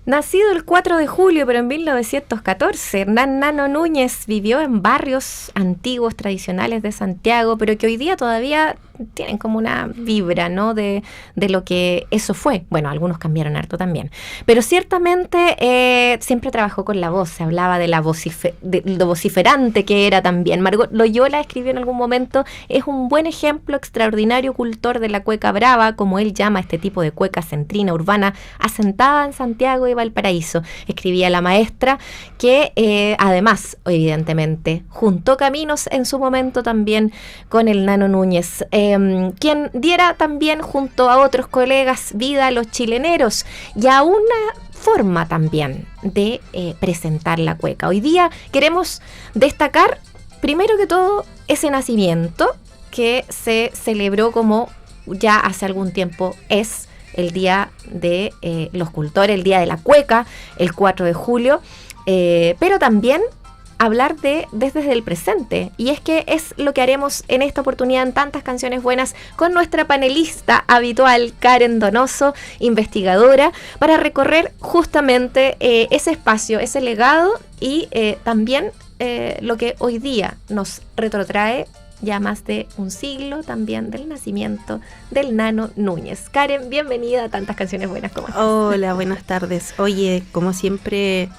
Nacido el 4 de julio, pero en 1914, Hernán Nano Núñez vivió en barrios antiguos, tradicionales de Santiago, pero que hoy día todavía tienen como una vibra, ¿no? De lo que eso fue. Bueno, algunos cambiaron harto también. Pero ciertamente siempre trabajó con la voz. Se hablaba de lo vociferante que era también. Margot Loyola escribió en algún momento: es un buen ejemplo, extraordinario cultor de la cueca brava, como él llama este tipo de cueca centrina, urbana, asentada en Santiago y Valparaíso. Escribía la maestra que además, evidentemente, juntó caminos en su momento también con el Nano Núñez, quien diera también junto a otros colegas vida a los chileneros y a una forma también de presentar la cueca. Hoy día queremos destacar, primero que todo, ese nacimiento que se celebró como ya hace algún tiempo es el Día de los Cultores, el Día de la Cueca, el 4 de julio, pero también hablar desde el presente, y es que es lo que haremos en esta oportunidad en Tantas Canciones Buenas con nuestra panelista habitual Karen Donoso, investigadora, para recorrer justamente ese espacio, ese legado y también lo que hoy día nos retrotrae ya más de un siglo también del nacimiento del Nano Núñez. Karen, bienvenida a Tantas Canciones Buenas. ¿Cómo estás? Hola, buenas tardes. Oye, como siempre,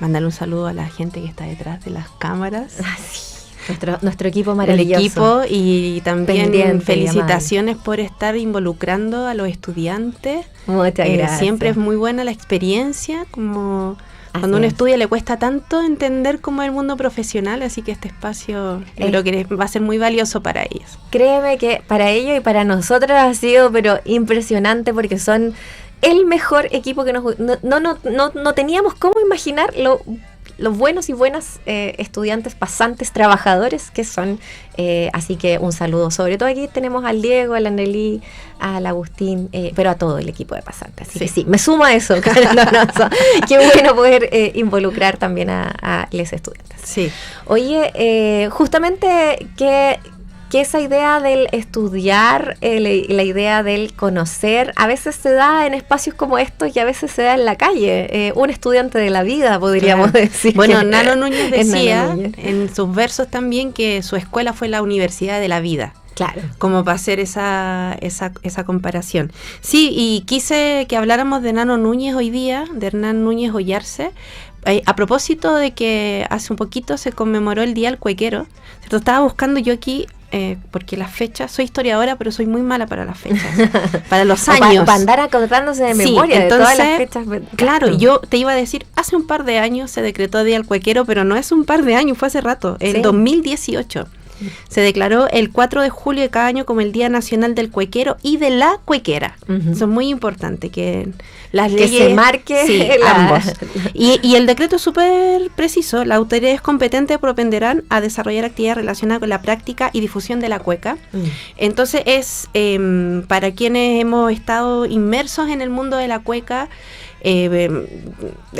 mandarle un saludo a la gente que está detrás de las cámaras. Ah, sí. Nuestro equipo maravilloso. El equipo, y también pendiente, felicitaciones por estar involucrando a los estudiantes. Muchas gracias. Siempre es muy buena la experiencia, como cuando uno estudia le cuesta tanto entender cómo es el mundo profesional, así que este espacio creo que va a ser muy valioso para ellos. Créeme que para ellos y para nosotros ha sido pero impresionante, porque son el mejor equipo que no teníamos cómo imaginar los buenos y buenas estudiantes, pasantes, trabajadores que son. Así que un saludo. Sobre todo aquí tenemos al Diego, al Anneli, al Agustín, pero a todo el equipo de pasantes. Así que sí, me sumo a eso, Karen Donoso. Qué bueno poder involucrar también a los estudiantes. Sí. Oye, justamente que esa idea del estudiar, la idea del conocer, a veces se da en espacios como estos y a veces se da en la calle. Un estudiante de la vida, podríamos decir. Bueno, Nano Núñez decía en sus versos también que su escuela fue la universidad de la vida. Claro. Como para hacer esa comparación. Sí, y quise que habláramos de Nano Núñez hoy día, de Hernán Núñez Ollarse, a propósito de que hace un poquito se conmemoró el Día del Cuequero. ¿Cierto? Estaba buscando yo aquí, porque las fechas, soy historiadora, pero soy muy mala para las fechas, para los años. Para andar acordándose de memoria, entonces, de todas las fechas. Claro, yo te iba a decir, hace un par de años se decretó Día del Cuequero, pero no es un par de años, fue hace rato, en 2018. Se declaró el 4 de julio de cada año como el Día Nacional del Cuequero y de la Cuequera. Eso es muy importante, que las leyes se marque ambos. Y el decreto es súper preciso. Las autoridades competentes propenderán a desarrollar actividades relacionadas con la práctica y difusión de la cueca. Entonces es para quienes hemos estado inmersos en el mundo de la cueca, en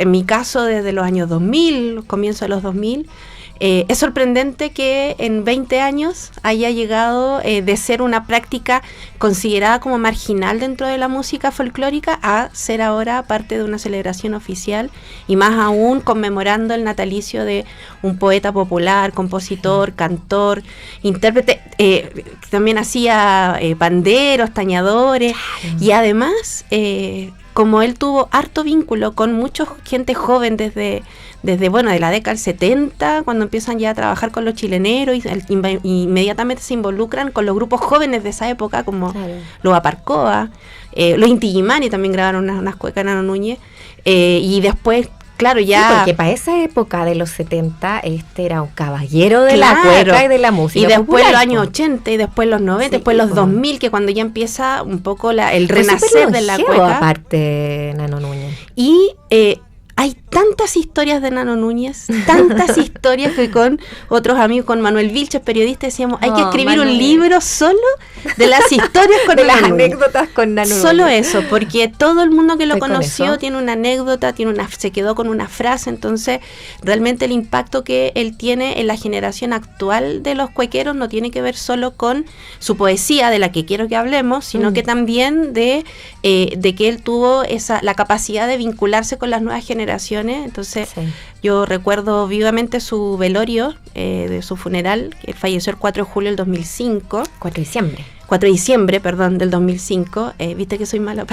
mi caso desde los años 2000, comienzo de los 2000, es sorprendente que en 20 años haya llegado de ser una práctica considerada como marginal dentro de la música folclórica a ser ahora parte de una celebración oficial, y más aún conmemorando el natalicio de un poeta popular, compositor, cantor, intérprete, también hacía panderos, tañadores, y además como él tuvo harto vínculo con mucha gente joven desde de la década del 70, cuando empiezan ya a trabajar con los chileneros y inmediatamente se involucran con los grupos jóvenes de esa época, como los Aparcoa, los Inti Illimani también grabaron unas cuecas Nano Núñez, y después, claro, ya... Sí, porque para esa época de los 70, era un caballero de la cueca y de la música y después popular, los años 80, y después los 90, después los 2000, que cuando ya empieza un poco el renacer de la cueca. Aparte, Nano Núñez. Y hay tantas historias de Nano Núñez, tantas historias que con otros amigos, con Manuel Vilches, periodista, decíamos, hay que escribir un libro solo de las historias con de Nano las Núñez. anécdotas con Nano Núñez. Solo eso, porque todo el mundo que lo Estoy conoció tiene una anécdota, se quedó con una frase, entonces realmente el impacto que él tiene en la generación actual de los cuequeros no tiene que ver solo con su poesía, de la que quiero que hablemos, sino que también de que él tuvo la capacidad de vincularse con las nuevas generaciones. Entonces yo recuerdo vivamente su velorio, de su funeral, que él falleció el 4 de julio del 2005. 4 de diciembre. 4 de diciembre, perdón, del 2005. Viste que soy mala.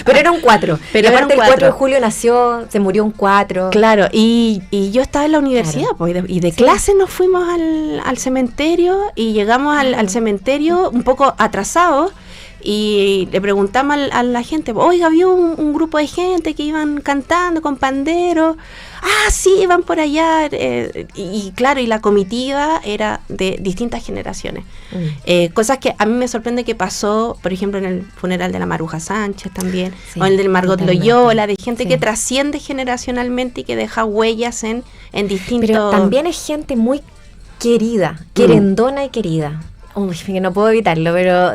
Pero era un 4. Pero aparte el 4 de julio nació, se murió un 4. Claro, y yo estaba en la universidad, pues, y de clase nos fuimos al cementerio, y llegamos al cementerio un poco atrasados, y le preguntamos a la gente, oiga, había un grupo de gente que iban cantando con panderos. Ah, sí, van por allá. Y claro, y la comitiva era de distintas generaciones. Cosas que a mí me sorprende que pasó, por ejemplo, en el funeral de la Maruja Sánchez también, o el del Margot Loyola, de gente que trasciende generacionalmente y que deja huellas en distintos... Pero también es gente muy querida, querendona y querida. Uy, que no puedo evitarlo, pero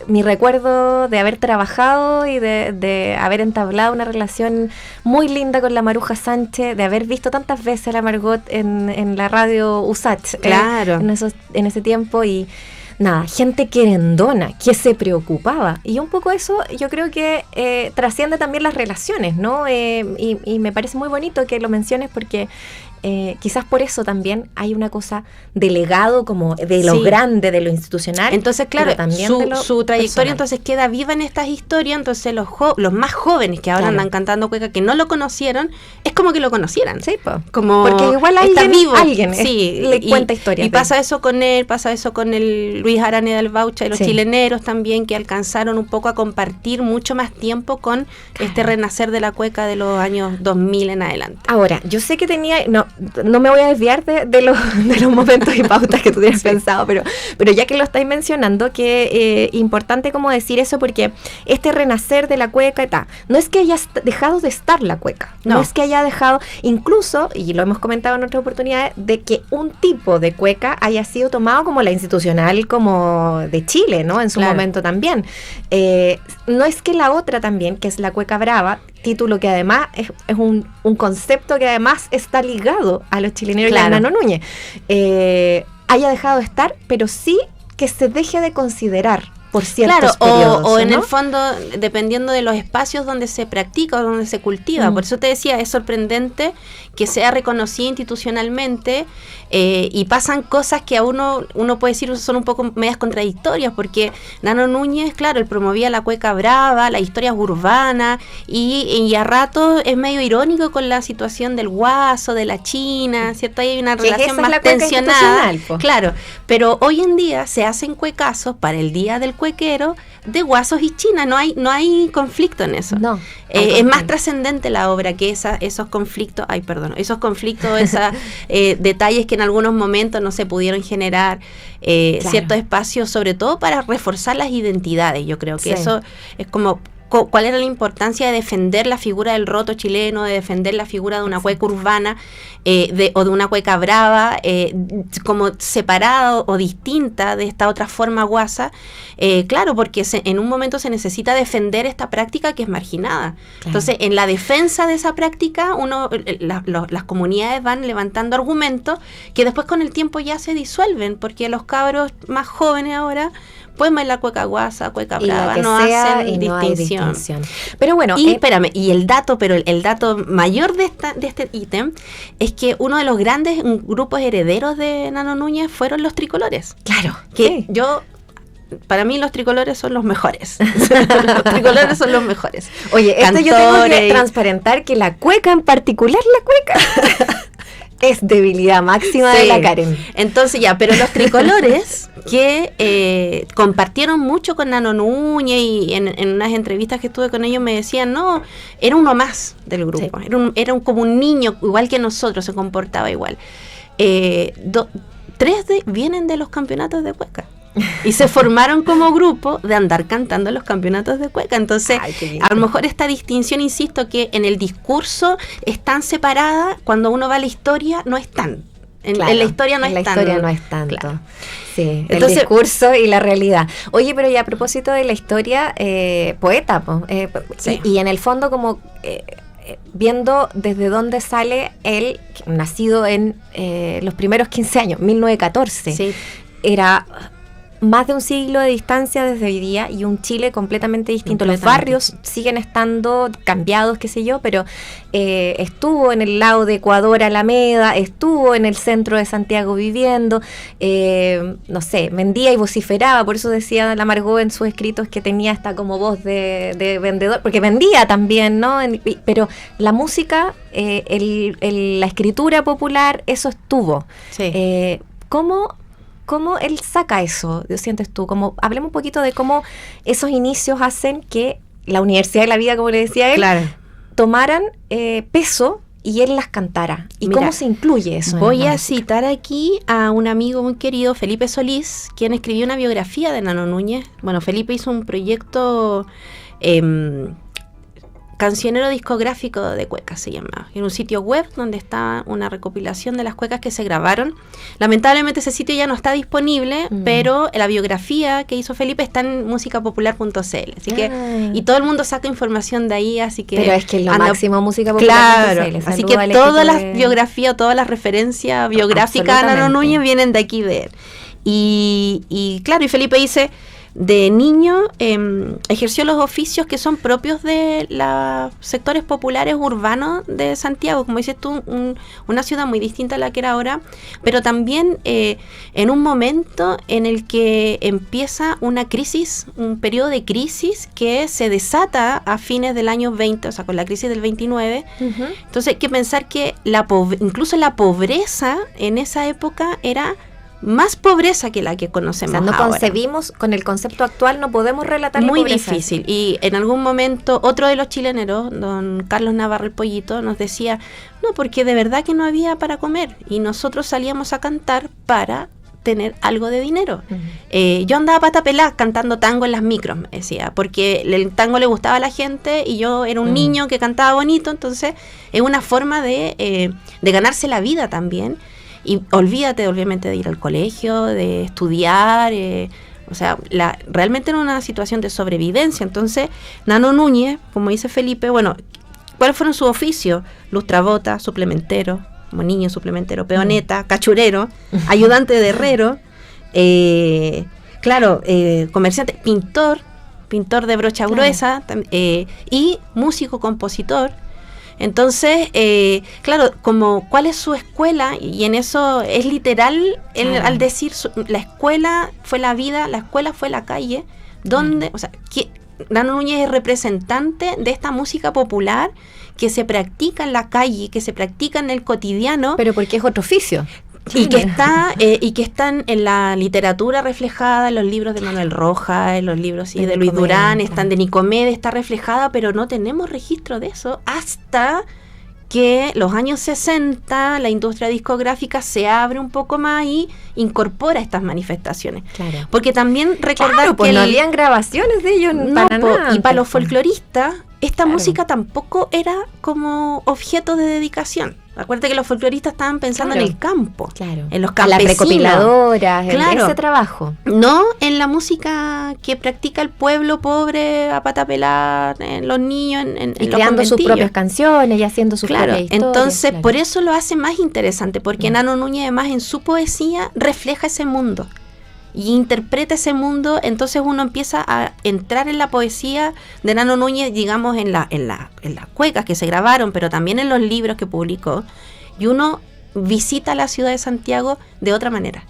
mi recuerdo de haber trabajado y de haber entablado una relación muy linda con la Maruja Sánchez, de haber visto tantas veces a la Margot en la radio USACH, claro, en ese tiempo, y nada, gente querendona, que se preocupaba, y un poco eso yo creo que trasciende también las relaciones, ¿no? Y me parece muy bonito que lo menciones, porque quizás por eso también hay una cosa de legado, como de lo grande, de lo institucional. Entonces, claro, también su trayectoria personal. Entonces queda viva en estas historias. Entonces los más jóvenes que ahora andan cantando cueca, que no lo conocieron, es como que lo conocieran. Sí, como porque igual alguien le cuenta historias. Y pasa eso con él, pasa eso con el Luis Araneda del Baucha y los chileneros también, que alcanzaron un poco a compartir mucho más tiempo con este renacer de la cueca de los años 2000 en adelante. Ahora, yo sé que no me voy a desviar de los momentos y pautas que tú tienes pensado, pero ya que lo estáis mencionando, que importante como decir eso, porque este renacer de la cueca, no es que haya dejado de estar la cueca, no es que haya dejado, incluso, y lo hemos comentado en otras oportunidades, de que un tipo de cueca haya sido tomado como la institucional, como de Chile, ¿no? En su momento también. No es que la otra también, que es la cueca brava, título que además es un concepto que además está ligado a los chileneros y a Nano Núñez, haya dejado de estar, pero sí que se deje de considerar por ciertos periodos, o en ¿no? el fondo, dependiendo de los espacios donde se practica o donde se cultiva. Por eso te decía, es sorprendente que sea reconocida institucionalmente, y pasan cosas que a uno puede decir son un poco medias contradictorias, porque Nano Núñez, claro, él promovía la cueca brava, las historias urbanas, y a ratos es medio irónico con la situación del guaso, de la China, ¿cierto? Hay una relación más tensionada, claro, pero hoy en día se hacen cuecazos para el día del cuequero de guasos y China, no hay conflicto en eso. No, es más trascendente la obra que esos conflictos, esos detalles que en algunos momentos no se pudieron generar, ciertos espacios, sobre todo para reforzar las identidades. Yo creo que eso es como cuál era la importancia de defender la figura del roto chileno, de defender la figura de una cueca urbana, o de una cueca brava, como separada o distinta de esta otra forma guasa. Claro, porque en un momento se necesita defender esta práctica que es marginada. Entonces, en la defensa de esa práctica, las comunidades van levantando argumentos que después con el tiempo ya se disuelven, porque los cabros más jóvenes ahora pueden bailar cueca guasa, cueca brava, no hacen distinción. Pero bueno, y espérame, y el dato mayor de este ítem es que uno de los grandes grupos herederos de Nano Núñez fueron los tricolores. Claro, que para mí los tricolores son los mejores. Los tricolores son los mejores. Oye, yo tengo que transparentar que la cueca, en particular la cueca, es debilidad máxima de la Karen. Entonces pero los tricolores que compartieron mucho con Nano Núñez, y en unas entrevistas que estuve con ellos me decían, no, era uno más del grupo, era como un niño, igual que nosotros, se comportaba igual. 3 vienen de los campeonatos de cueca. y se formaron como grupo de andar cantando los campeonatos de cueca. Entonces, a lo mejor esta distinción, insisto, que en el discurso están separadas, cuando uno va a la historia no están. En la historia no es tanto. En la historia no es tanto. Claro. Sí, entonces, el discurso y la realidad. Oye, pero ya a propósito de la historia, poeta, sí. y en el fondo como viendo desde dónde sale él, nacido en los primeros 15 años, 1914. Sí. Era más de un siglo de distancia desde hoy día y un Chile completamente distinto. Los barrios siguen estando cambiados, qué sé yo, pero estuvo en el lado de Ecuador, Alameda, estuvo en el centro de Santiago viviendo, no sé, vendía y vociferaba, por eso decía la Margot en sus escritos que tenía esta como voz de vendedor, porque vendía también, ¿no? Pero la música, la escritura popular, eso estuvo. Sí. ¿Cómo él saca eso, sientes tú? Como, hablemos un poquito de cómo esos inicios hacen que la Universidad de la Vida, como le decía él, claro, tomaran peso y él las cantara. ¿Y mira, cómo se incluye eso? Voy a citar aquí a un amigo muy querido, Felipe Solís, quien escribió una biografía de Nano Núñez. Bueno, Felipe hizo un proyecto cancionero discográfico de cuecas, se llamaba. En un sitio web donde está una recopilación de las cuecas que se grabaron. Lamentablemente ese sitio ya no está disponible, pero la biografía que hizo Felipe está en musicapopular.cl. Así que, y todo el mundo saca información de ahí, así que... Pero es que es lo máximo musicapopular.cl. Claro, así que todas las biografías, todas las referencias biográficas a Nano Núñez vienen de aquí de él. Y claro, y Felipe dice... De niño ejerció los oficios que son propios de los sectores populares urbanos de Santiago, como dices tú, una ciudad muy distinta a la que era ahora, pero también en un momento en el que empieza una crisis, un periodo de crisis que se desata a fines del año 20, o sea, con la crisis del 29. Uh-huh. Entonces hay que pensar que incluso la pobreza en esa época era... más pobreza que la que conocemos ahora. O sea, no concebimos, con el concepto actual no podemos relatar muy la pobreza. Muy difícil. Y en algún momento, otro de los chileneros, don Carlos Navarro el Pollito, nos decía, no, porque de verdad que no había para comer. Y nosotros salíamos a cantar para tener algo de dinero. Uh-huh. Yo andaba pata pelada cantando tango en las micros, me decía, porque el tango le gustaba a la gente y yo era un niño que cantaba bonito, entonces es una forma de ganarse la vida también. Y olvídate, obviamente, de ir al colegio, de estudiar, o sea, realmente era una situación de sobrevivencia. Entonces, Nano Núñez, como dice Felipe, bueno, ¿cuáles fueron sus oficios? Lustrabota, suplementero, como niño suplementero, peoneta, cachurero, ayudante de herrero, claro, comerciante, pintor de brocha gruesa, y músico, compositor. Entonces, claro, como cuál es su escuela, y en eso es literal al decir la escuela fue la vida, la escuela fue la calle, donde, o sea, Nano Núñez es representante de esta música popular que se practica en la calle, que se practica en el cotidiano. Pero porque es otro oficio. Y que están en la literatura reflejada, en los libros de Manuel Rojas, en los libros de Luis Durán, están de Nicomede, está reflejada, pero no tenemos registro de eso hasta que los años 60 la industria discográfica se abre un poco más y incorpora estas manifestaciones. Claro. Porque también recordar que no habían grabaciones de ellos para nada. Y para los folcloristas, esta música tampoco era como objeto de dedicación. Acuérdate que los folcloristas estaban pensando en el campo, en los campesinos. Las recopiladoras, en ese trabajo. No en la música que practica el pueblo pobre a pata pelada, en los niños, y creando sus propias canciones y haciendo sus propias historias. Entonces, por eso lo hace más interesante, porque Nano Núñez además en su poesía refleja ese mundo. Y interpreta ese mundo, entonces uno empieza a entrar en la poesía de Nano Núñez, digamos, en las cuecas que se grabaron, pero también en los libros que publicó, y uno visita la ciudad de Santiago de otra manera.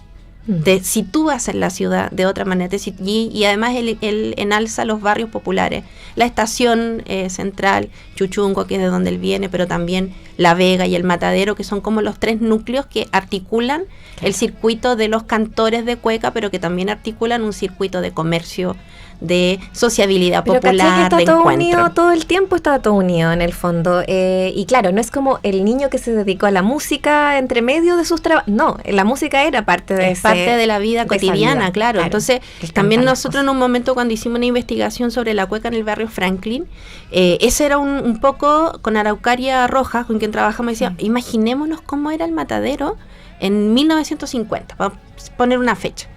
Te sitúas en la ciudad de otra manera, y además él enalza los barrios populares, la estación central, Chuchungo, que es de donde él viene, pero también La Vega y el Matadero, que son como los tres núcleos que articulan el circuito de los cantores de cueca, pero que también articulan un circuito de comercio, de sociabilidad pero popular, está de todo encuentro. unido, todo el tiempo está todo unido en el fondo. Y claro, no es como el niño que se dedicó a la música entre medio de sus trabajos. No, la música era parte de parte de la vida de cotidiana, esa vida, claro. Entonces, también nosotros en un momento cuando hicimos una investigación sobre la cueca en el barrio Franklin, ese era un poco con Araucaria Rojas, con quien trabajamos, decía, imaginémonos cómo era el matadero en 1950, vamos a poner una fecha,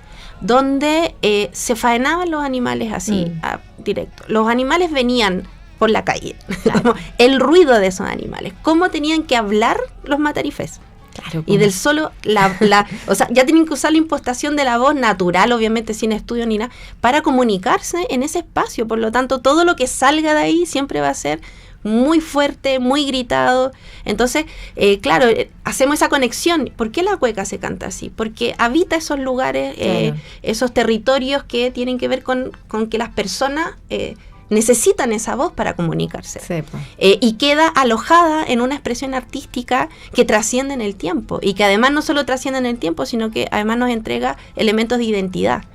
donde se faenaban los animales así, directo. Los animales venían por la calle, claro. El ruido de esos animales, cómo tenían que hablar los matarifes. Claro, y del solo, o sea, ya tienen que usar la impostación de la voz natural, obviamente sin estudio ni nada, para comunicarse en ese espacio. Por lo tanto, todo lo que salga de ahí siempre va a ser muy fuerte, muy gritado. Entonces, claro, hacemos esa conexión. ¿Por qué la cueca se canta así? Porque habita esos lugares, claro. Esos territorios que tienen que ver con que las personas necesitan esa voz para comunicarse. Sí, y queda alojada en una expresión artística que trasciende en el tiempo y que además no solo trasciende en el tiempo, sino que además nos entrega elementos de identidad.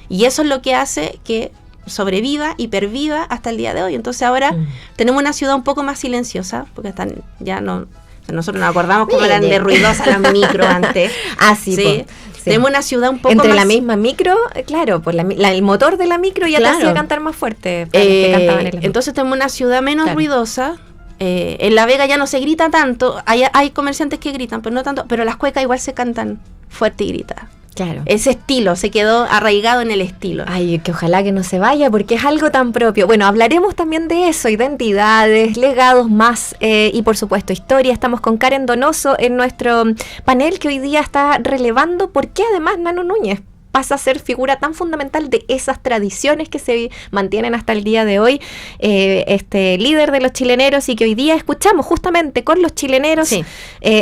Y eso es lo que hace que sobreviva y perviva hasta el día de hoy. Entonces ahora tenemos una ciudad un poco más silenciosa, porque están ya no... Nosotros nos acordamos cómo eran de ruidosas las micro antes. Sí. Sí. Tenemos una ciudad un poco entre más... la misma micro, claro, pues el motor de la micro ya claro. te hacía cantar más fuerte. Que cantaban en entonces tenemos una ciudad menos ruidosa. En La Vega ya no se grita tanto. Hay comerciantes que gritan, pero no tanto. Pero las cuecas igual se cantan fuerte y grita. Claro. Ese estilo se quedó arraigado en el estilo. Ay, que ojalá que no se vaya porque es algo tan propio. Bueno, hablaremos también de eso, identidades, legados más y por supuesto historia. Estamos con Karen Donoso en nuestro panel que hoy día está relevando por qué además Nano Núñez pasa a ser figura tan fundamental de esas tradiciones que se mantienen hasta el día de hoy, líder de los chileneros y que hoy día escuchamos justamente con los chileneros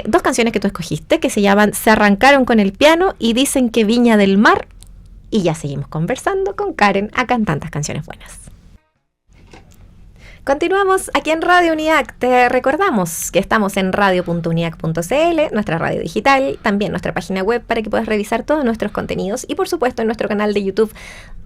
dos canciones que tú escogiste que se llaman Se arrancaron con el piano y Dicen que Viña del Mar, y ya seguimos conversando con Karen acá en Tantas Canciones Buenas. Continuamos aquí en Radio UNIAC. Te recordamos que estamos en radio.uniac.cl, nuestra radio digital, también nuestra página web para que puedas revisar todos nuestros contenidos y por supuesto en nuestro canal de YouTube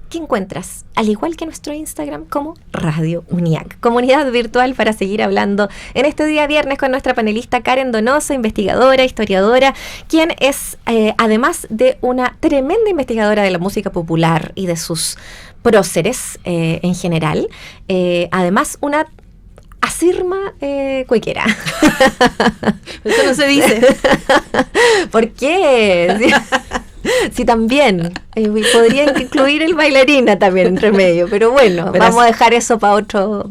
que encuentras, al igual que nuestro Instagram, como Radio UNIAC, comunidad virtual para seguir hablando en este día viernes con nuestra panelista Karen Donoso, investigadora, historiadora, quien es, además de una tremenda investigadora de la música popular y de sus próceres en general, además una acirma cuequera. Eso no se dice. ¿Por qué? Sí, también. Podría incluir el bailarina también entre medio, pero bueno, vamos a dejar eso para otros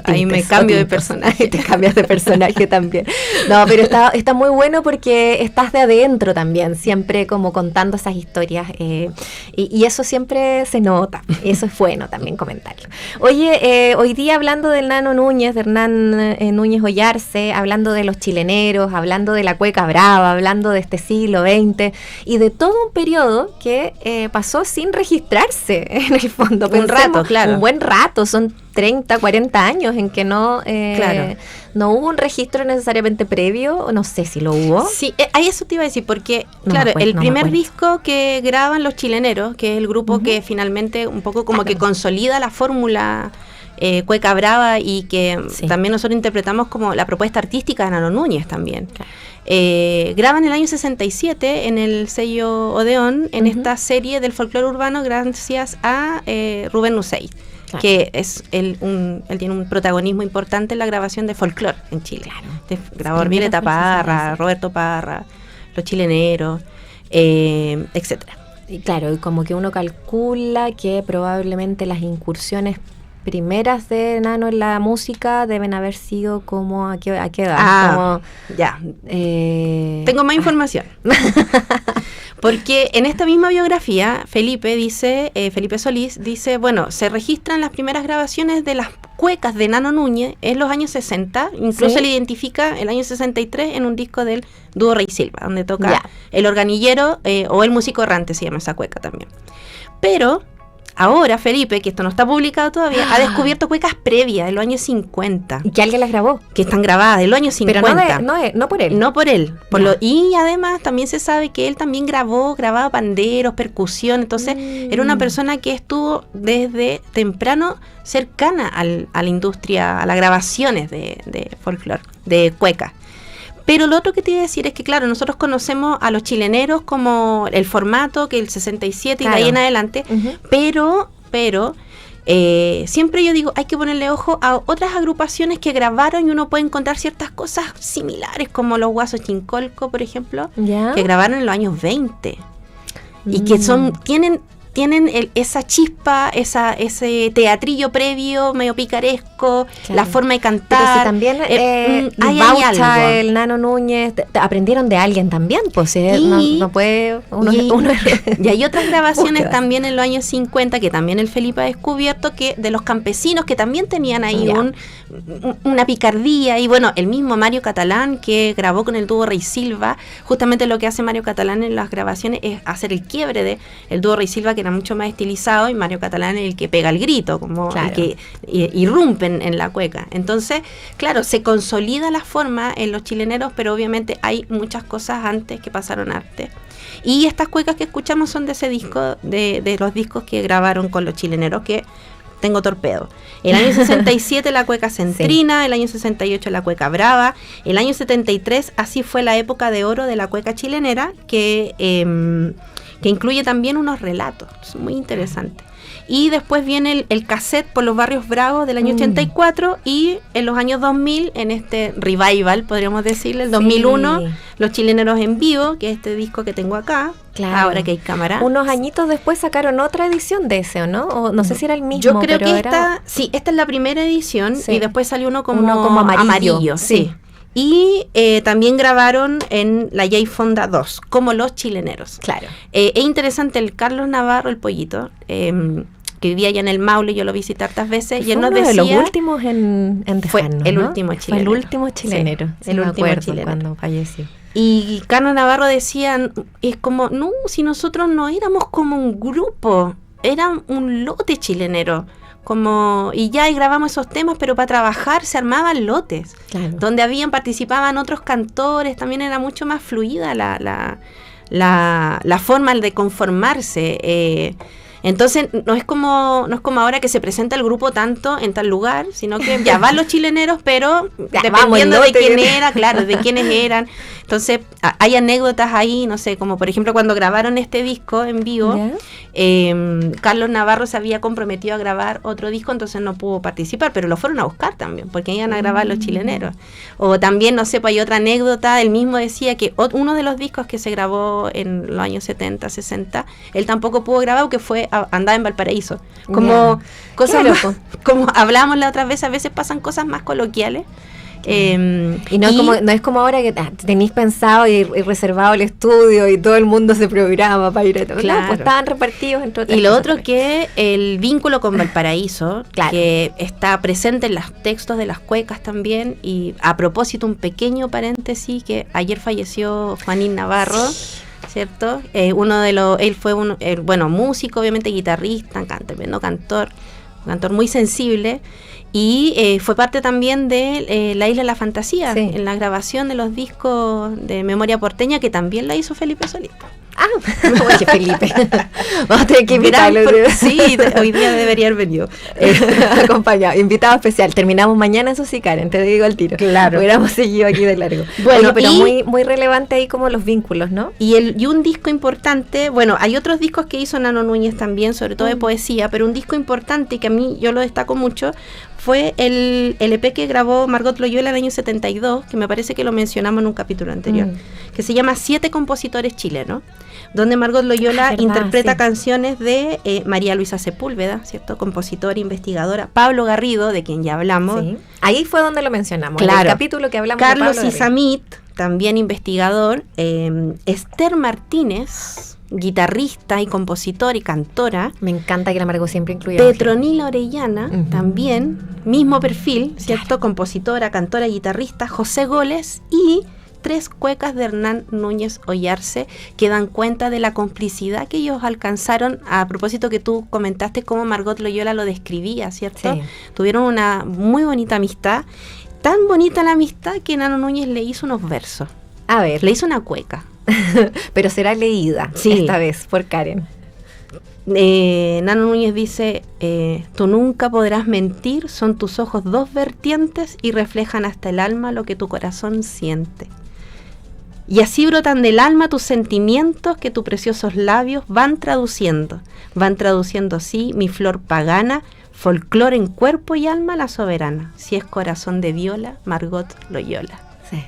ahí me cambio de personaje. Te cambias de personaje también. No, pero está muy bueno porque estás de adentro también, siempre como contando esas historias y eso siempre se nota, y eso es bueno también comentarlo. Oye, hoy día hablando del Nano Núñez, de Hernán Núñez Ollarse, hablando de los chileneros, hablando de la cueca brava, hablando de este siglo XX y de todo un periodo que pasó sin registrarse en el fondo. Un rato, claro. Un buen rato, son 30, 40 años en que no hubo un registro necesariamente previo, no sé si lo hubo. Sí, ahí eso te iba a decir, porque el primer disco que graban los chileneros, que es el grupo que finalmente un poco como que consolida la fórmula Cueca Brava y que también nosotros interpretamos como la propuesta artística de Nano Núñez también. Claro. Graban el año 67 en el sello Odeón, en esta serie del folclore urbano gracias a Rubén Nucey, que es él tiene un protagonismo importante en la grabación de folclore en Chile. Claro. Grabó Violeta Parra, Roberto Parra, Los Chileneros, etcétera. Y claro, y como que uno calcula que probablemente las incursiones primeras de Nano en la música deben haber sido como a qué edad. Tengo más información. Porque en esta misma biografía, Felipe Solís dice, bueno, se registran las primeras grabaciones de las cuecas de Nano Núñez en los años 60, incluso se le identifica el año 63 en un disco del dúo Rey Silva, donde toca el organillero o el músico errante, se llama esa cueca también. Pero ahora Felipe, que esto no está publicado todavía, ha descubierto cuecas previas de los años 50. ¿Y que alguien las grabó? Que están grabadas de los años 50. Pero no por él. No por él. Y además también se sabe que él también grababa panderos, percusión. Entonces era una persona que estuvo desde temprano cercana a la industria, a las grabaciones de folclore, de cueca. Pero lo otro que te iba a decir es que, claro, nosotros conocemos a los chileneros como el formato, que el 67 y de ahí en adelante, pero siempre yo digo, hay que ponerle ojo a otras agrupaciones que grabaron y uno puede encontrar ciertas cosas similares, como los Guasos Chincolco, por ejemplo, que grabaron en los años 20 y que tienen esa chispa, ese teatrillo previo, medio picaresco, la forma de cantar. Pero si también Baucha, el Nano Núñez, aprendieron de alguien también, pues no puede uno y hay otras grabaciones también en los años 50 que también el Felipe ha descubierto, que de los campesinos que también tenían ahí una picardía. Y bueno, el mismo Mario Catalán, que grabó con el dúo Rey Silva. Justamente lo que hace Mario Catalán en las grabaciones es hacer el quiebre de el dúo Rey Silva, que era mucho más estilizado, y Mario Catalán es el que pega el grito, como el que irrumpen en la cueca. Entonces, claro, se consolida la forma en los chileneros, pero obviamente hay muchas cosas antes que pasaron arte. Y estas cuecas que escuchamos son de ese disco, de los discos que grabaron con los chileneros, que tengo Torpedo. El año 67 la cueca Centrina, el año 68 la cueca Brava, el año 73 así fue la época de oro de la cueca chilenera, que incluye también unos relatos, es muy interesante. Y después viene el cassette por los barrios bravos del año 84, y en los años 2000, en este revival, podríamos decirle, el 2001, Los Chileneros en Vivo, que es este disco que tengo acá, ahora que hay cámara. Unos añitos después sacaron otra edición de ese, ¿o no? O no sé si era el mismo. Yo creo que esta es la primera edición, y después salió uno como amarillo. Sí. Y también grabaron en la Jay Fonda 2, como Los Chileneros. Claro. Es interesante, el Carlos Navarro, el pollito, que vivía allá en el Maule, yo lo visité hartas veces, y él nos decía... de los últimos en dejarnos, fue el último chileno. Fue el último chilenero, sí, el último chileno. Cuando falleció. Y Carlos Navarro decía, es como, no, si nosotros no éramos como un grupo, era un lote chilenero. Y grabamos esos temas, pero para trabajar se armaban lotes, donde participaban otros cantores, también era mucho más fluida la forma de conformarse. Entonces no es como ahora que se presenta el grupo tanto en tal lugar, sino que ya van los chileneros, pero dependiendo de quién era, de quiénes eran. Entonces hay anécdotas ahí, no sé, como por ejemplo cuando grabaron este disco en vivo, Carlos Navarro se había comprometido a grabar otro disco, entonces no pudo participar, pero lo fueron a buscar también, porque iban a grabar los chileneros. O también, no sé, pues hay otra anécdota, él mismo decía que uno de los discos que se grabó en los años 70, 60, él tampoco pudo grabar porque andaba en Valparaíso. Como cosas como hablamos la otra vez, a veces pasan cosas más coloquiales. Y no es como ahora que tenéis pensado y reservado el estudio y todo el mundo se programa para ir a todo. Claro, pues estaban repartidos entre otras y lo cosas, otro que el vínculo con Valparaíso, que está presente en los textos de las cuecas también. Y a propósito, un pequeño paréntesis, que ayer falleció Juanín Navarro, ¿cierto? Él fue músico, obviamente guitarrista, tremendo cantor muy sensible. Y fue parte también de La Isla de la Fantasía, en la grabación de los discos de Memoria Porteña, que también la hizo Felipe Solís. Oye, Felipe, vamos a tener que invitarlo. Sí, hoy día debería haber venido. Acompañado, invitado especial. Terminamos mañana en Susicaren, te digo al tiro. Claro. Hubiéramos seguido aquí de largo. Bueno, pero muy relevante ahí como los vínculos, ¿no? Y un disco importante, hay otros discos que hizo Nano Núñez también, sobre todo de poesía, pero un disco importante y que a mí yo lo destaco mucho, fue el EP que grabó Margot Loyola en el año 72, que me parece que lo mencionamos en un capítulo anterior, que se llama 7 compositores chilenos, donde Margot Loyola interpreta canciones de María Luisa Sepúlveda, ¿cierto? Compositora, investigadora, Pablo Garrido, de quien ya hablamos. Sí. Ahí fue donde lo mencionamos, claro. En el capítulo que hablamos Carlos de Pablo Isamit, también investigador, Esther Martínez, guitarrista y compositora y cantora. Me encanta que la Margot siempre incluya. Petronila Orellana, también, mismo perfil, ¿cierto? Claro. Compositora, cantora, guitarrista. José Goles y 3 cuecas de Hernán Núñez Ollarse que dan cuenta de la complicidad que ellos alcanzaron, a propósito que tú comentaste cómo Margot Loyola lo describía, ¿cierto? Sí. Tuvieron una muy bonita amistad, tan bonita la amistad que Nano Núñez le hizo unos versos, A ver, le hizo una cueca. pero será leída esta vez por Karen. Nano Núñez dice, tú nunca podrás mentir, son tus ojos 2 vertientes y reflejan hasta el alma lo que tu corazón siente. Y así brotan del alma tus sentimientos que tus preciosos labios van traduciendo así mi flor pagana, folclore en cuerpo y alma la soberana, si es corazón de viola, Margot Loyola. Sí.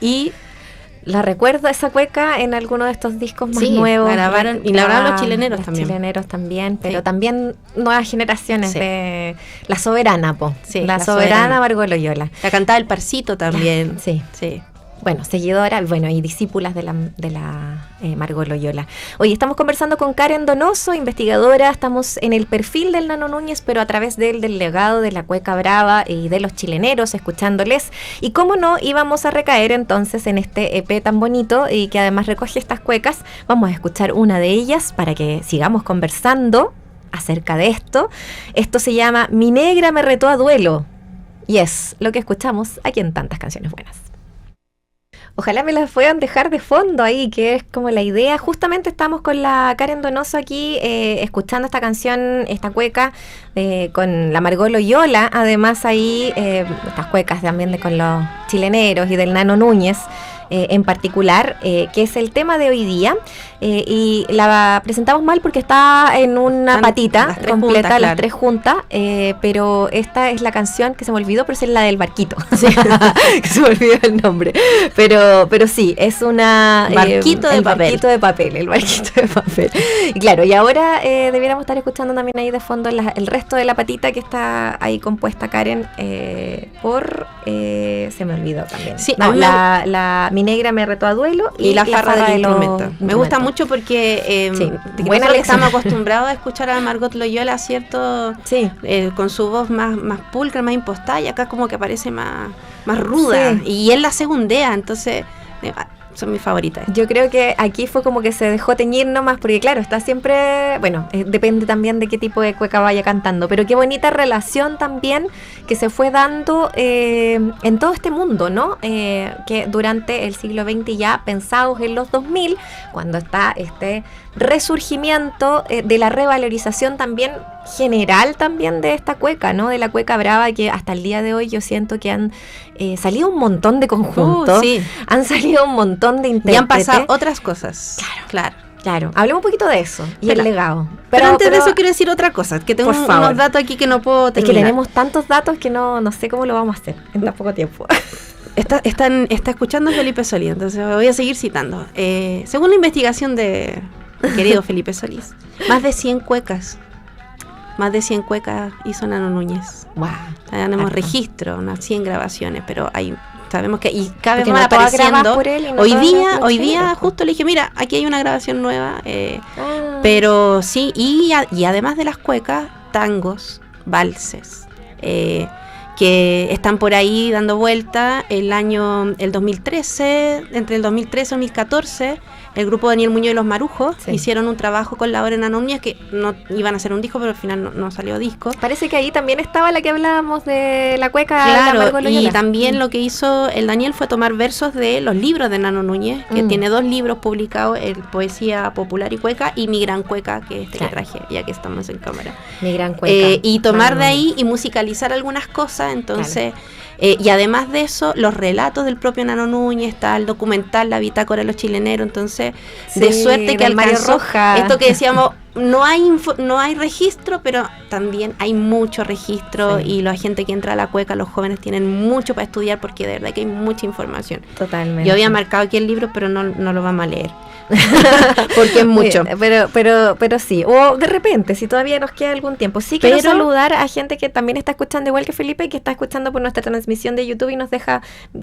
Y La recuerdo esa cueca en alguno de estos discos más sí, nuevos. la grabaron los chileneros también. Los chileneros también, pero Sí. también nuevas generaciones Sí. de La Soberana, Sí, la La soberana Soberana. Margot Loyola. la cantaba el Parcito también. Sí. Sí. Bueno, seguidora, y discípulas de la Margot Loyola. Hoy estamos conversando con Karen Donoso, investigadora. Estamos en el perfil del Nano Núñez, pero a través del legado de la cueca brava y de los chileneros, escuchándoles. Y cómo no, íbamos a recaer entonces en este EP tan bonito y que además recoge estas cuecas. Vamos a escuchar una de ellas para que sigamos conversando acerca de esto. Esto se llama Mi negra me retó a duelo. Y es lo que escuchamos aquí en Tantas Canciones Buenas. Ojalá me las puedan dejar de fondo ahí, que es como la idea. Justamente estamos con la Karen Donoso aquí, escuchando esta canción, esta cueca, con la Margot Loyola. Además ahí, estas cuecas también con los chileneros y del Nano Núñez, en particular, que es el tema de hoy día. Y la presentamos mal porque está en una patita las 3 completa, juntas, las claro. 3 juntas, pero esta es la canción que se me olvidó, pero es la del barquito. Que se me olvidó el nombre. Pero sí, es una... Barquito de el papel. barquito de papel, el barquito de papel. Y claro, y ahora debiéramos estar escuchando también ahí de fondo el resto de la patita que está ahí compuesta, Karen, por... se me olvidó también. Sí, No, a mí la Mi negra me retó a duelo y la farra del los instrumento. Me gusta instrumentos. mucho porque Sí, que buena nosotros lección. estamos acostumbrados a escuchar a Margot Loyola, ¿cierto? Sí. Con su voz más pulcra, más impostada, y acá como que parece más ruda. Sí. Y él la segundea, entonces son mis favoritas. Yo creo que aquí fue como que se dejó teñir nomás, porque claro, está siempre, bueno, depende también de qué tipo de cueca vaya cantando, pero qué bonita relación también que se fue dando en todo este mundo, ¿no? Que durante el siglo XX ya pensados en los 2000, cuando está este resurgimiento de la revalorización también general también de esta cueca, ¿no? De la cueca brava, que hasta el día de hoy yo siento que han salido un montón de conjuntos, Sí. han salido un montón de intérpretes. Y han pasado otras cosas. Claro. Claro, hablemos un poquito de eso y Pero- el legado. Pero antes de eso quiero decir otra cosa, que tengo Por favor. unos datos aquí que no puedo es que terminar. tenemos tantos datos que no sé cómo lo vamos a hacer en tan poco tiempo. Está escuchando Felipe Solís, entonces voy a seguir citando. Según la investigación de mi querido Felipe Solís, más de 100 cuecas hizo Nano Núñez. Wow. Tenemos Harto. registro, unas 100 grabaciones, pero sabemos que y cada vez Porque van no todas grabadas apareciendo. por él y no Hoy todas día grabadas por chilenos, justo le dije, mira, aquí hay una grabación nueva, Ah. pero sí, y además de las cuecas, tangos, valses, que están por ahí dando vuelta. El 2013, entre el 2013 y 2014, el grupo Daniel Muñoz y los Marujos Sí. hicieron un trabajo con la obra Nano Núñez, que no iban a hacer un disco, pero al final no salió disco. Parece que ahí también estaba la que hablábamos de la cueca de la Claro, Margot Loyola. y también lo que hizo el Daniel fue tomar versos de los libros de Nano Núñez, que tiene 2 libros publicados, el Poesía Popular y Cueca y Mi Gran Cueca, que es este Claro. que traje, ya que estamos en cámara. Mi gran cueca. Y tomar Ah. de ahí y musicalizar algunas cosas, entonces... y además de eso, los relatos del propio Nano Núñez, está el documental La Bitácora de los Chileneros, entonces, de Sí, suerte que del Mario alcanzó Rojas. esto que decíamos, no hay registro, pero también hay mucho registro, Sí. y la gente que entra a la cueca, los jóvenes tienen mucho para estudiar, porque de verdad que hay mucha información. Totalmente. Yo había marcado aquí el libro, pero no lo vamos a leer. Porque es mucho. Pero sí, o de repente, si todavía nos queda algún tiempo. Sí, quiero Pero- saludar a gente que también está escuchando, igual que Felipe, que está escuchando por nuestra transmisión de YouTube y nos deja,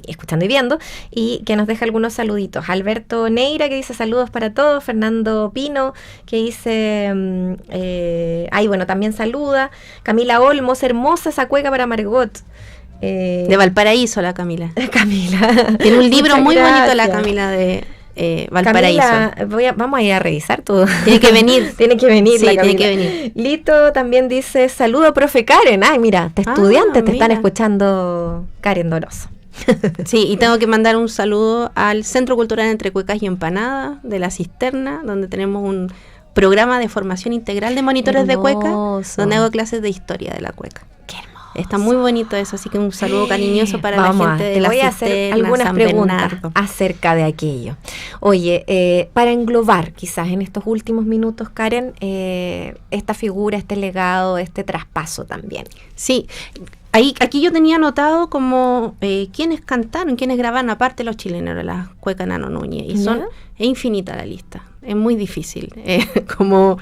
escuchando y viendo, y que nos deja algunos saluditos. Alberto Neira, que dice saludos para todos. Fernando Pino, que dice, bueno, también saluda. Camila Olmos, hermosa esa cueca para Margot. De Valparaíso, la Camila. Camila. Tiene un libro muy bonito, la gracias. Camila de Valparaíso. Camila, vamos a ir a revisar todo. Tiene que venir. Tiene que venir. Sí, la tiene Camila. que venir. Lito también dice, saludo, profe Karen. Ay, mira, estudiantes te están mira. escuchando, Karen Donoso. Sí, y tengo que mandar un saludo al Centro Cultural Entre Cuecas y Empanadas de La Cisterna, donde tenemos un programa de formación integral de monitores de cueca, Hermoso. donde hago clases de historia de la cueca. Qué hermoso. Está muy bonito eso, así que un saludo cariñoso para Vamos, la gente de te La voy a hacer Cisterna, algunas San preguntas Bernardo. acerca de aquello. Oye, para englobar quizás en estos últimos minutos, Karen, esta figura, este legado, este traspaso también. Sí, aquí yo tenía anotado como quienes cantaron, quienes grabaron, aparte los chilenos, la cueca Nano Núñez, y ¿Ya? es infinita la lista, es muy difícil, como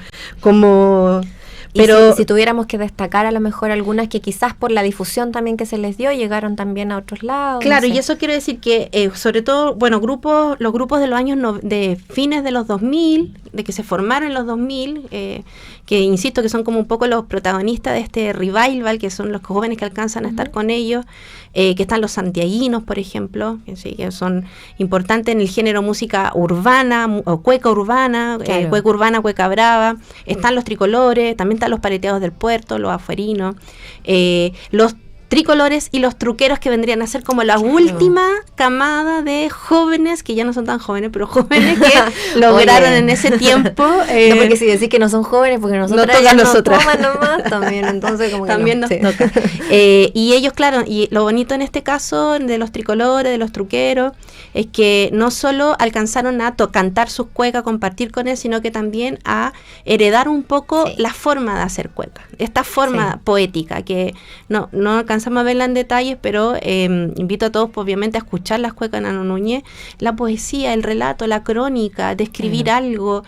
Y pero si tuviéramos que destacar a lo mejor algunas que quizás por la difusión también que se les dio, llegaron también a otros lados. claro, no sé. y eso quiere decir que sobre todo, bueno, los grupos de los años de fines de los 2000, de que se formaron en los 2000, que insisto que son como un poco los protagonistas de este revival, que son los jóvenes que alcanzan a estar con ellos, que están los santiaguinos, por ejemplo, que son importantes en el género música urbana o cueca urbana, Claro. cueca urbana, cueca brava, están los tricolores, también están los pareteados del puerto, los afuerinos, los tricolores y los truqueros, que vendrían a ser como la última camada de jóvenes, que ya no son tan jóvenes, pero jóvenes que lograron Oye. en ese tiempo. No, porque si decís que no son jóvenes, porque nosotros toca a nosotras. toman nomás también, entonces como que También no, nos sí. toca. Y ellos, claro, y lo bonito en este caso de los tricolores, de los truqueros, es que no solo alcanzaron a cantar sus cuecas, compartir con él, sino que también a heredar un poco Sí. la forma de hacer cueca, esta forma Sí. poética, que no alcanzamos a verla en detalles, pero invito a todos, pues, obviamente, a escuchar las cuecas de Nano Núñez, la poesía, el relato, la crónica, describir algo,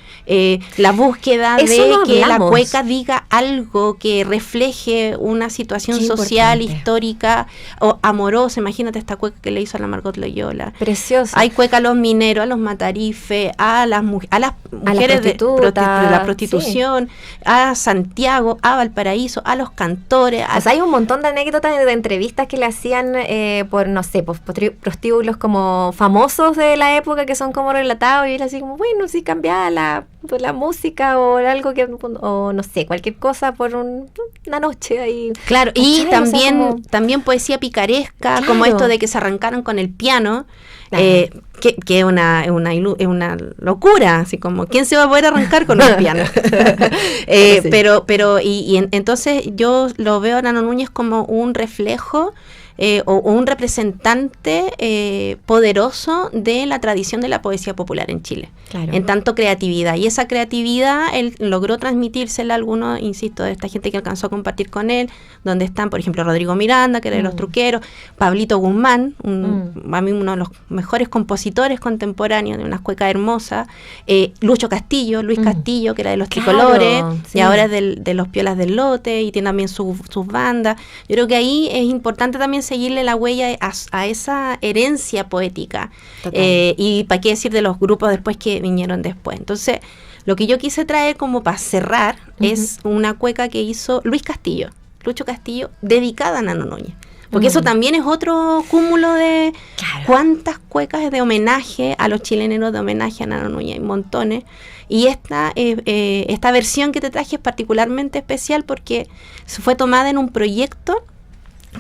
la búsqueda Eso de no que la hablamos. cueca diga algo que refleje una situación Qué social, importante. histórica o amorosa. Imagínate esta cueca que le hizo a la Margot Loyola. Precioso. Hay cueca a los mineros, a los matarifes, a las mujeres de prostitutas, la prostitución, a Santiago, a Valparaíso, a los cantores. O sea, hay un montón de anécdotas de entrevistas que le hacían por, no sé, por prostíbulos como famosos de la época que son como relatados, y él así como, bueno, sí, cambiaba la música o algo que, o no sé, cualquier cosa por una noche ahí. Claro, y ¿Cachai? O sea, también, como- también poesía picaresca, Claro. como esto de que se arrancaron con el piano, Claro. que es una locura, así como, ¿quién se va a poder arrancar con un piano? Sí. Pero entonces yo lo veo a Nano Núñez como un reflejo o un representante poderoso de la tradición de la poesía popular en Chile, Claro. en tanto creatividad. Y esa creatividad él logró transmitírsela a algunos, insisto, de esta gente que alcanzó a compartir con él, donde están, por ejemplo, Rodrigo Miranda, que era de los truqueros, Pablito Guzmán, a mí uno de los mejores compositores contemporáneos de unas cuecas hermosas, Lucho Castillo, Luis Castillo, que era de los Claro, tricolores, sí. y ahora es de los Piolas del Lote, y tiene también sus bandas. Yo creo que ahí es importante también seguirle la huella a esa herencia poética. Total. Y para qué decir de los grupos después que vinieron después. Entonces, lo que yo quise traer como para cerrar es una cueca que hizo Lucho Castillo, dedicada a Nano Núñez. Porque eso también es otro cúmulo de Claro. cuántas cuecas de homenaje a los chileneros, de homenaje a Nano Núñez, hay montones. Y esta versión que te traje es particularmente especial porque se fue tomada en un proyecto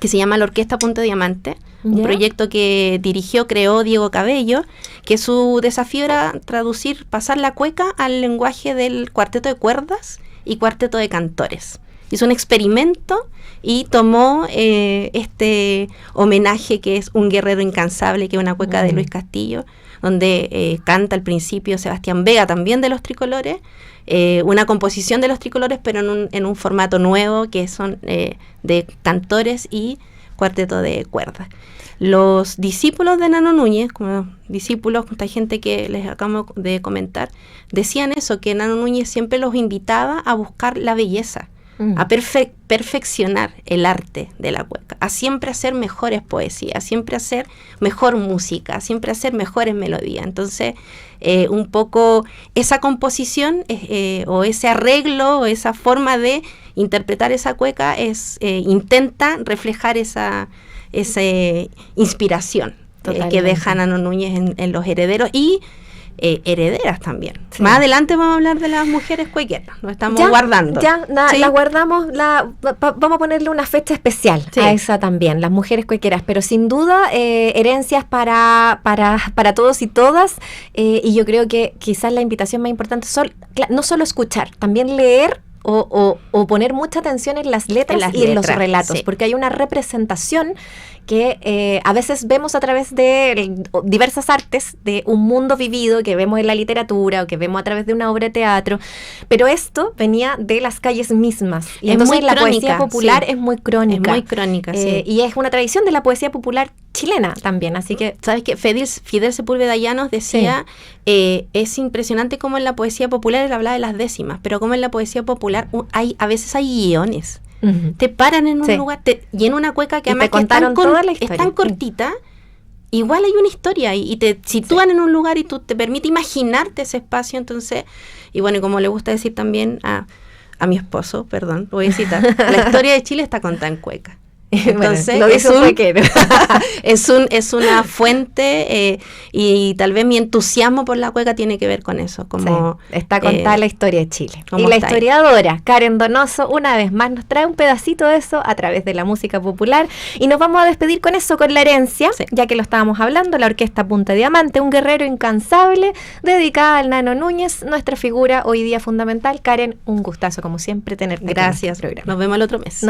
que se llama la Orquesta Punto Diamante, un ¿Ya? proyecto que creó Diego Cabello, que su desafío era pasar la cueca al lenguaje del cuarteto de cuerdas y cuarteto de cantores. Hizo un experimento y tomó este homenaje que es Un guerrero incansable, que es una cueca de Luis Castillo, donde canta al principio Sebastián Vega, también de los tricolores, una composición de los tricolores, pero en un formato nuevo, que son de cantores y cuarteto de cuerdas. Los discípulos de Nano Núñez, como discípulos, esta gente que les acabo de comentar, decían eso, que Nano Núñez siempre los invitaba a buscar la belleza, a perfeccionar el arte de la cueca, a siempre hacer mejores poesías, a siempre hacer mejor música, a siempre hacer mejores melodías. Entonces, un poco esa composición o ese arreglo o esa forma de interpretar esa cueca intenta reflejar esa esa inspiración que deja Nano Núñez en los herederos y herederas también. Sí. Más adelante vamos a hablar de las mujeres cuequeras, nos estamos guardando. ¿Sí? Las guardamos, vamos a ponerle una fecha especial a esa también, las mujeres cuequeras, pero sin duda herencias para todos y todas, y yo creo que quizás la invitación más importante es no solo escuchar, también leer o poner mucha atención en las letras y en los relatos, porque hay una representación que a veces vemos a través de diversas artes, de un mundo vivido que vemos en la literatura o que vemos a través de una obra de teatro, pero esto venía de las calles mismas. Y entonces la poesía popular es muy crónica. Es muy crónica, sí. Y es una tradición de la poesía popular chilena también, así que... ¿Sabes qué? Fidel Sepúlveda Llanos decía, es impresionante cómo en la poesía popular, él hablaba de las décimas, pero como en la poesía popular a veces hay guiones. Te paran en un lugar y en una cueca que además es tan cortita, igual hay una historia y te sitúan en un lugar y tú te permite imaginarte ese espacio. Entonces, y bueno, y como le gusta decir también a mi esposo, perdón, lo voy a citar, la historia de Chile está contada en cueca. Entonces es una fuente y tal vez mi entusiasmo por la cueca tiene que ver con eso, como está contada la historia de Chile. Y la historiadora Karen Donoso una vez más nos trae un pedacito de eso a través de la música popular, y nos vamos a despedir con eso, con la herencia, ya que lo estábamos hablando, la orquesta Punta Diamante, un guerrero incansable, dedicada al Nano Núñez, nuestra figura hoy día fundamental. Karen, un gustazo como siempre tenerte. Gracias, en este programa. Nos vemos el otro mes.